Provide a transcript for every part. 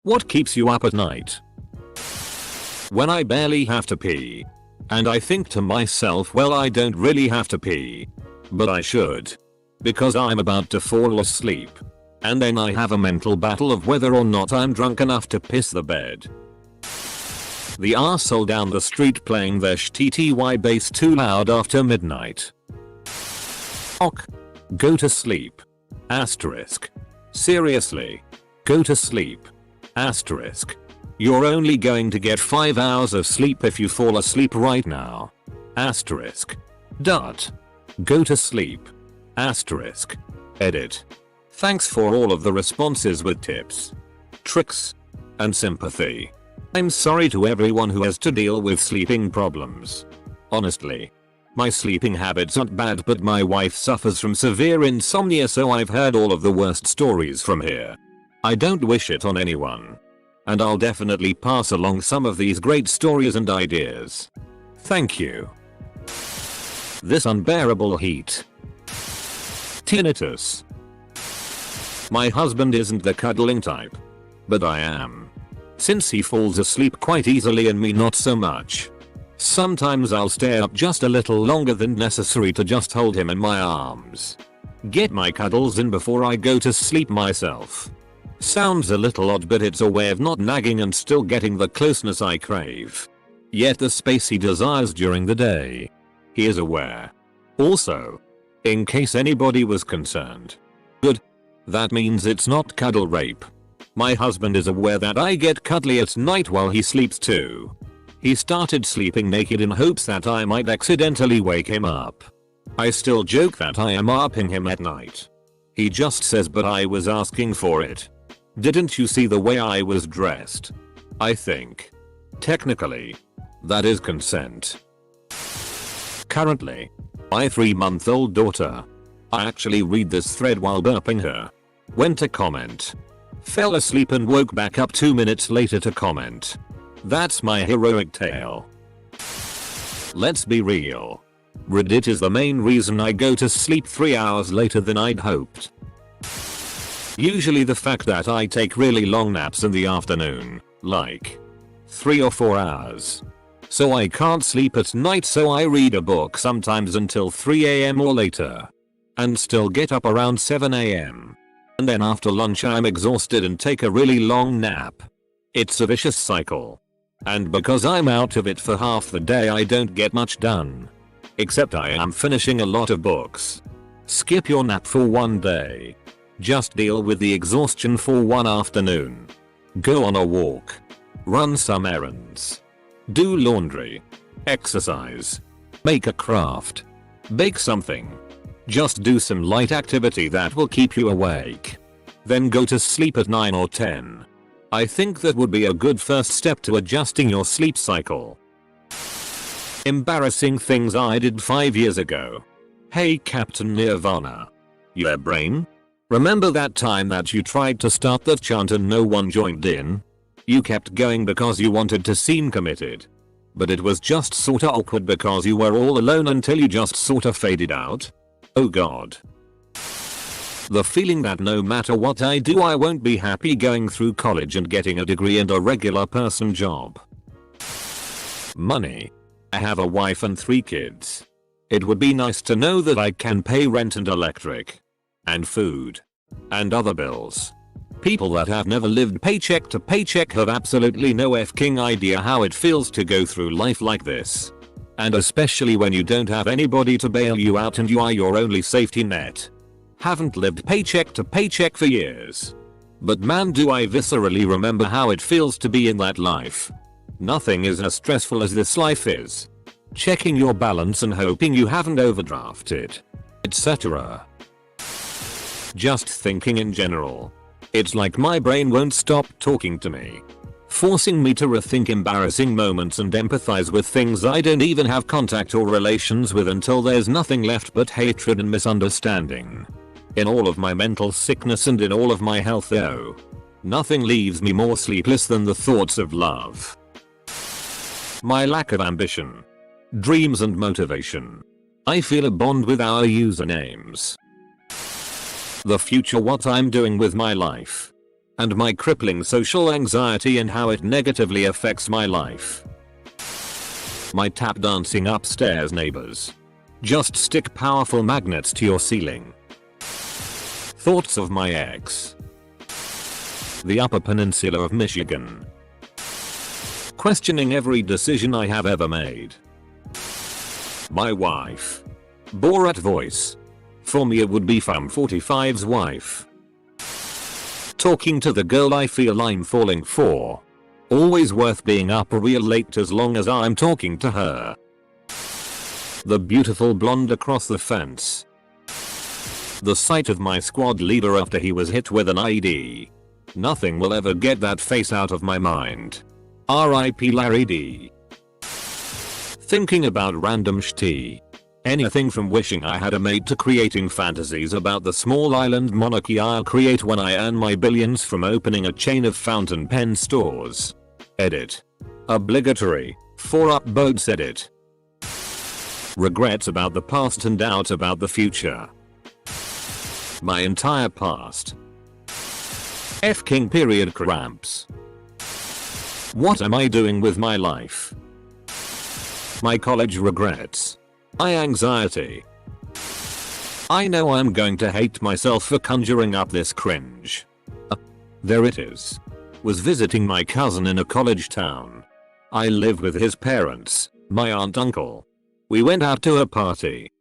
What keeps you up at night? When I barely have to pee. And I think to myself, well, I don't really have to pee. But I should. Because I'm about to fall asleep. And then I have a mental battle of whether or not I'm drunk enough to piss the bed. The arsehole down the street playing their TTY bass too loud after midnight. Ok. Go to sleep. Asterisk. Seriously. Go to sleep. Asterisk. You're only going to get 5 hours of sleep if you fall asleep right now. Asterisk. Dot. Go to sleep. Asterisk. Edit. Thanks for all of the responses with tips, tricks, and sympathy. I'm sorry to everyone who has to deal with sleeping problems. Honestly. My sleeping habits aren't bad, but my wife suffers from severe insomnia, so I've heard all of the worst stories from here. I don't wish it on anyone. And I'll definitely pass along some of these great stories and ideas. Thank you. This unbearable heat. Tinnitus. My husband isn't the cuddling type. But I am. Since he falls asleep quite easily and me not so much. Sometimes I'll stay up just a little longer than necessary to just hold him in my arms. Get my cuddles in before I go to sleep myself. Sounds a little odd, but it's a way of not nagging and still getting the closeness I crave. Yet the space he desires during the day. He is aware. Also, in case anybody was concerned. Good. That means it's not cuddle rape. My husband is aware that I get cuddly at night while he sleeps too. He started sleeping naked in hopes that I might accidentally wake him up. I still joke that I am upping him at night. He just says, but I was asking for it. Didn't you see the way I was dressed? I think. Technically. That is consent. Currently. My 3-month-old daughter. I actually read this thread while burping her. Went to comment. Fell asleep and woke back up 2 minutes later to comment. That's my heroic tale. Let's be real. Reddit is the main reason I go to sleep 3 hours later than I'd hoped. Usually the fact that I take really long naps in the afternoon, like 3 or 4 hours. So I can't sleep at night, so I read a book sometimes until 3 AM or later. And still get up around 7 AM. And then after lunch I'm exhausted and take a really long nap. It's a vicious cycle. And because I'm out of it for half the day, I don't get much done. Except I am finishing a lot of books. Skip your nap for one day. Just deal with the exhaustion for one afternoon. Go on a walk. Run some errands. Do laundry. Exercise. Make a craft. Bake something. Just do some light activity that will keep you awake. Then go to sleep at 9 or 10. I think that would be a good first step to adjusting your sleep cycle. Embarrassing things I did 5 years ago. Hey Captain Nirvana. Yeah brain? Remember that time that you tried to start that chant and no one joined in? You kept going because you wanted to seem committed. But it was just sorta awkward because you were all alone until you just sorta faded out. Oh god. The feeling that no matter what I do I won't be happy going through college and getting a degree and a regular person job. Money. I have a wife and 3 kids. It would be nice to know that I can pay rent and electric. And food. And other bills. People that have never lived paycheck to paycheck have absolutely no f***ing idea how it feels to go through life like this. And especially when you don't have anybody to bail you out and you are your only safety net. Haven't lived paycheck to paycheck for years. But man, do I viscerally remember how it feels to be in that life. Nothing is as stressful as this life is. Checking your balance and hoping you haven't overdrafted. Etc. Just thinking in general. It's like my brain won't stop talking to me. Forcing me to rethink embarrassing moments and empathize with things I don't even have contact or relations with until there's nothing left but hatred and misunderstanding. In all of my mental sickness and in all of my health though. Nothing leaves me more sleepless than the thoughts of love. My lack of ambition. Dreams and motivation. I feel a bond with our usernames. The future, what I'm doing with my life. and my crippling social anxiety and how it negatively affects my life. My tap dancing upstairs neighbors. Just stick powerful magnets to your ceiling. Thoughts of my ex. The Upper Peninsula of Michigan. Questioning every decision I have ever made. My wife. Borat voice. For me it would be Fam45's wife. Talking to the girl I feel I'm falling for. Always worth being up real late as long as I'm talking to her. The beautiful blonde across the fence. The sight of my squad leader after he was hit with an IED. Nothing will ever get that face out of my mind. R.I.P. Larry D. Thinking about random shit. Anything from wishing I had a maid to creating fantasies about the small island monarchy I'll create when I earn my billions from opening a chain of fountain pen stores. Edit. Obligatory. 4 upvotes edit. Regrets about the past and doubt about the future. My entire past. F King period cramps. What am I doing with my life? My college regrets. My anxiety. I know I'm going to hate myself for conjuring up this cringe. There it is. Was visiting my cousin in a college town. I live with his parents, my aunt uncle. We went out to a party.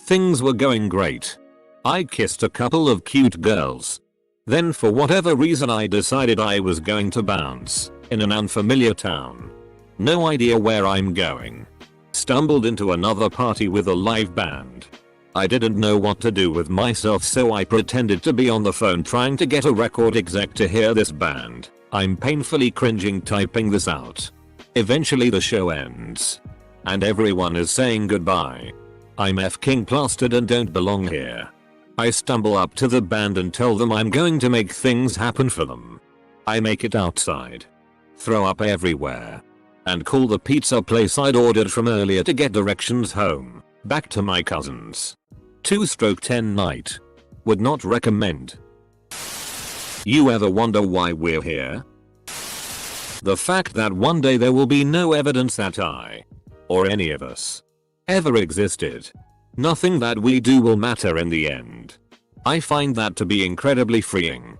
Things were going great. I kissed a couple of cute girls. Then for whatever reason I decided I was going to bounce in an unfamiliar town. No idea where I'm going. Stumbled into another party with a live band. I didn't know what to do with myself, so I pretended to be on the phone trying to get a record exec to hear this band. I'm painfully cringing typing this out. Eventually the show ends. And everyone is saying goodbye. I'm F-King plastered and don't belong here. I stumble up to the band and tell them I'm going to make things happen for them. I make it outside. Throw up everywhere. And call the pizza place I'd ordered from earlier to get directions home. Back to my cousin's. 2/10 night. Would not recommend. You ever wonder why we're here? The fact that one day there will be no evidence that I, or any of us, ever existed. Nothing that we do will matter in the end. I find that to be incredibly freeing.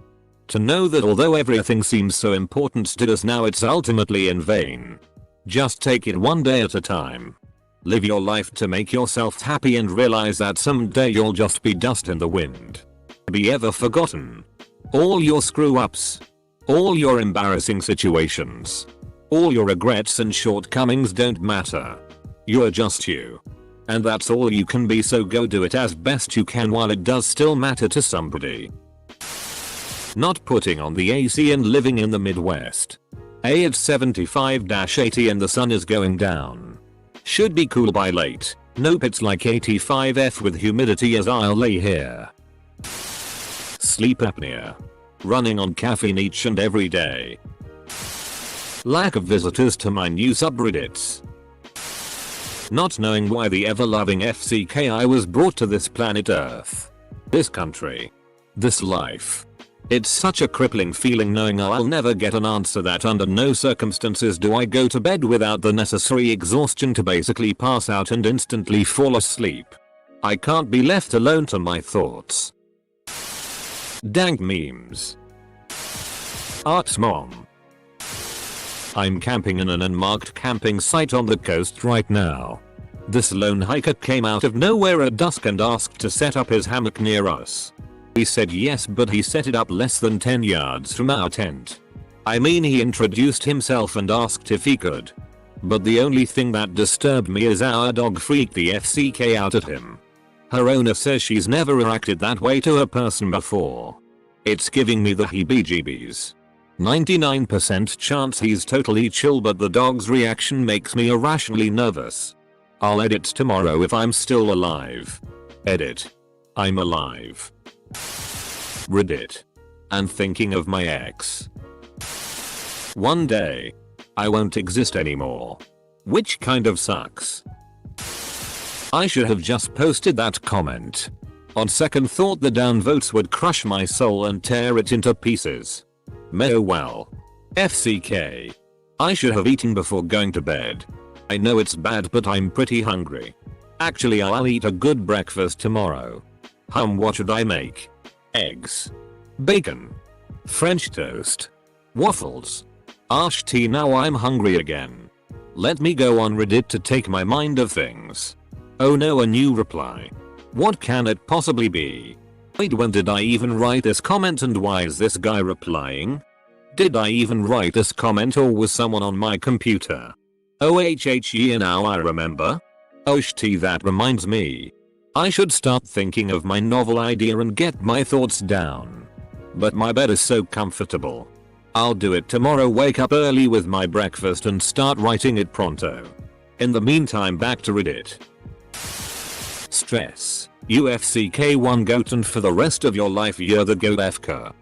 To know that although everything seems so important to us now, it's ultimately in vain. Just take it one day at a time. Live your life to make yourself happy and realize that someday you'll just be dust in the wind. Be ever forgotten. All your screw ups. All your embarrassing situations. All your regrets and shortcomings don't matter. You're just you. And that's all you can be, so go do it as best you can while it does still matter to somebody. Not putting on the AC and living in the Midwest. It's 75-80 and the sun is going down. Should be cool by late. Nope, it's like 85 with humidity as I'll lay here. Sleep apnea. Running on caffeine each and every day. Lack of visitors to my new subreddits. Not knowing why the ever-loving FCKI was brought to this planet Earth. This country. This life. It's such a crippling feeling knowing I'll never get an answer that under no circumstances do I go to bed without the necessary exhaustion to basically pass out and instantly fall asleep. I can't be left alone to my thoughts. Dank memes. Art's mom. I'm camping in an unmarked camping site on the coast right now. This lone hiker came out of nowhere at dusk and asked to set up his hammock near us. We said yes, but he set it up less than 10 yards from our tent. I mean, he introduced himself and asked if he could. But the only thing that disturbed me is our dog freaked the FCK out at him. Her owner says she's never acted that way to a person before. It's giving me the heebie-jeebies. 99% chance he's totally chill, but the dog's reaction makes me irrationally nervous. I'll edit tomorrow if I'm still alive. Edit. I'm alive. Reddit. And thinking of my ex. One day, I won't exist anymore. Which kind of sucks. I should have just posted that comment. On second thought, the downvotes would crush my soul and tear it into pieces. Meo well. FCK. I should have eaten before going to bed. I know it's bad but I'm pretty hungry. Actually I'll eat a good breakfast tomorrow. What should I make? Eggs. Bacon. French toast. Waffles. Tea. Now I'm hungry again. Let me go on Reddit to take my mind of things. Oh no, a new reply. What can it possibly be? Wait, when did I even write this comment and why is this guy replying? Did I even write this comment or was someone on my computer? Yeah, now I remember. That reminds me. I should start thinking of my novel idea and get my thoughts down. But my bed is so comfortable. I'll do it tomorrow, wake up early with my breakfast and start writing it pronto. In the meantime, back to Reddit. Stress. UFCK1 goat and for the rest of your life you're the GOAT FK.